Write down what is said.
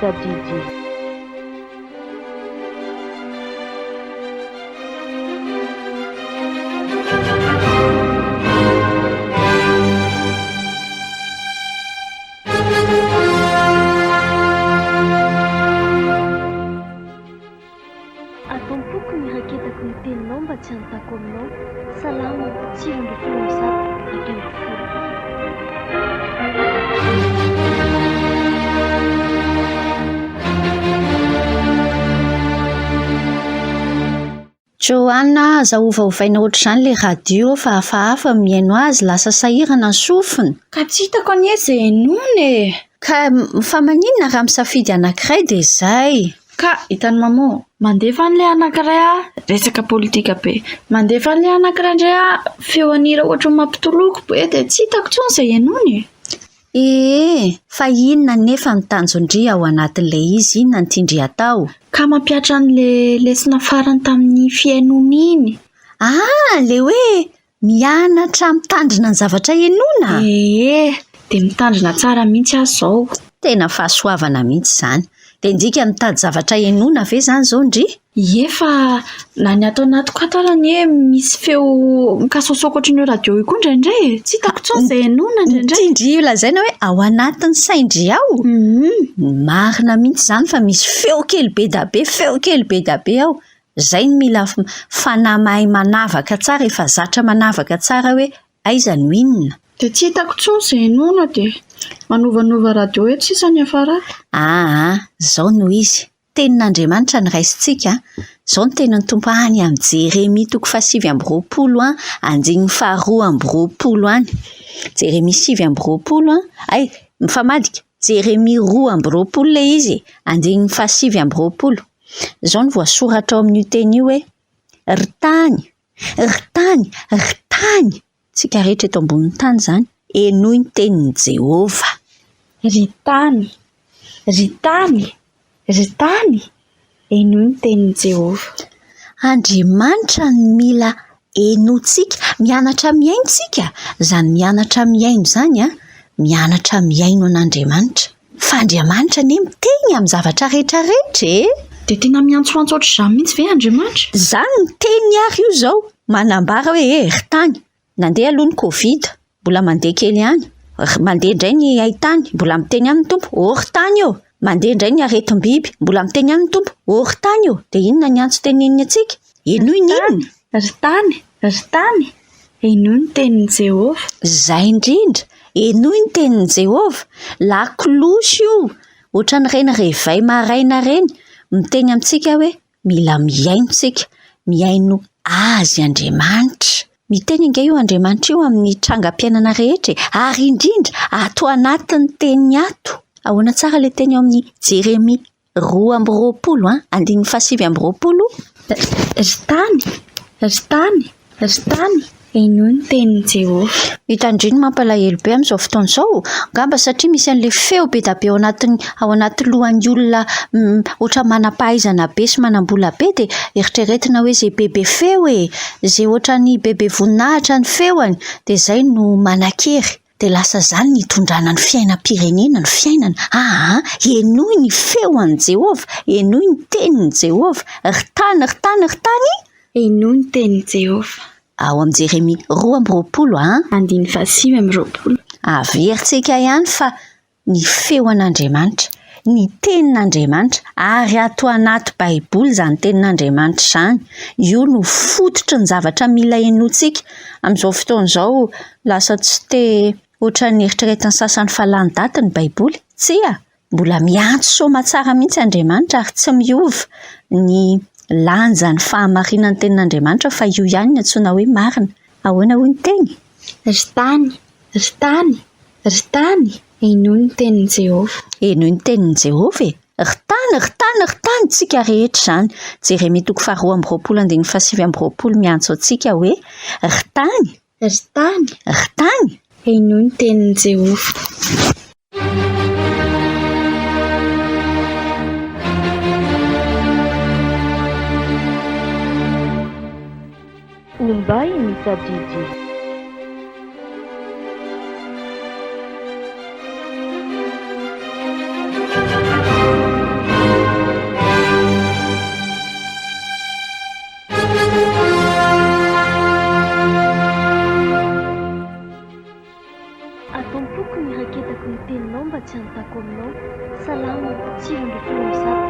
mitadidy. Ataompoko ny raketako ny teninao mba tsy hanontako aminao. Salama, tsirondro folo zato, akembo folo. Joanna, zahovahovaina ohatr'izany le radio fa hafahafa mihaino azy lasa sahirana ny sofiny. Ka tsy hitako anieze enony e. Ka fa maninona raha misafidy anankiray dia izay. Ka hitany maman, mandefa an'ilay anankiray resaka politika be. Mandefa an'ilay anankiray indray feo anira ohatra ny mampitoloko be dia tsy hitako tsony izay enony. Fa inona nefa ny tanjondry ao anatin'ilay izy, inona ny tindry atao? Ka mampiatra an'ilay lesona farany tamin'ny fiainona iny. Le hoe mianatra mitandrina ny zavatra enona? Dia mitandrina tsara mihitsy aho izao. Tena fahasoavana mihitsy izany. Dia ndika mitady zavatra enona ve izany izao ndry? Fa na ny atao anatiko atarany hoe misy feo mikasaosoko ohatran'io radio io koa indraindray. Tsy hitako tsony izay enona indraindray. Tindry io lazaina hoe ao anatin'ny saindry ao. Marina mihitsy izany fa misy feo kely be da be, feo kely be da be ao. Izay no mila fanahy mahay manavaka tsara, efa zatra manavaka tsara hoe aiza no inona. Dia tsy hitako tsony izay enona dia manovanova radio eto sisa ny afara. Zao no izy. Tenin'Andriamanitra ny raisintsika. Zao ny tenin'ny tompo any amin'ny Jeremia 7:20 andininy 2:20 any. Jeremia 7:20 mifamadika. Jeremia 2:20 le izy, andininy 7:20. Zao ny voasoratra ao amin'io teny io hoe ritany, ritany, ritany. Tsika rehetra eto ambonin'ny tany zany, enoy ny tenin'i Jehova. Ritany, ritany, ritany, enoy ny tenin'i Jehova. Andriamanitra ny mila enotsika, mianatra miaintsika. Zany mianatra miaino zany mianatra miaino an'Andriamanitra. Fa Andriamanitra ne miteny amin'ny zavatra rehetrarehetra Dia tena miantsoantso ohatr'izany mihitsy ve Andriamanitra? Zany ny teny ary io zao. Manambara hoe ritany. Nandeha aloha ny Covid, mbola mandeha kely ihany. Mandeha indray ny haitany, mbola miteny ihany ny tompo, ritany eo. Mandeha indray ny aretim-biby, mbola miteny ihany ny tompo, ritany eo. Dia inona ny antso teneniny antsika? Enoy ny inona? Ritany, ritany, enoy ny tenin'i Jehova. Zay indrindra, enoy ny tenin'i Jehova. Lakolosy io, ohatran'ireny revay maraina ireny, miteny amintsika hoe mila miaintsika, miaino azy Andriamanitra. Miteny inge io Andriamanitra io amin'ny trangam-piainana rehetra, ary indrindra ato anatin'ny teny ato. Ahoana tsara le teny ao amin'ny Jeremia 2:20 andininy 7:20. Ritany, ritany, ritany, enoy ny tenin'i Jehova. Hitandriny mampalahelo be amin'izao fotoana izao. Ngamba satria misy an'le feo be da be ao anaty lohan'ny olona ohatra manam-pahaizana be sy manam-bola be dia eritreretina hoe zay bebe feo zay ohatra ny bebe voninahitra ny feoany dia zay no manan-kery. Dia lasa zany ny itondrana ny fiainam-pirenena ny fiainana. Enoy ny feoan'i Jehova, enoy ny tenin'i Jehova. Ritany, ritany, ritany, enoy ny tenin'i Jehova. Ao amin'ny Jeremia 2:20 andininy 7:20. Averintsika ihany fa ny feon'Andriamanitra, ny tenin'Andriamanitra, ary ato anaty Baiboly zany tenin'Andriamanitra zany. Io no fototry ny zavatra mila enotsika. Amin'izao fotoana izao lasa tsy te ohatra ny eritreretin'ny sasany fa lany daty ny Baiboly. Mbola miantso soma tsara mihitsy Andriamanitra ary tsy miova ny lanja ny fahamarinan'ny tenin'Andriamanitra fa io ihany ny antsoina hoe marina. Ahoana hoy ny teny? Ritany, ritany, ritany, enoy ny tenin'i Jehova. Enoy ny tenin'i Jehova ritany, ritany, ritany tsika rehetra zany. Jeremia 2:20 andininy 7:20 miantso antsika hoe ritany, ritany, ritany, enoy ny tenin'i Jehova. Ombay mitadidy. tsy anontako aminao salama tsirondry filoazako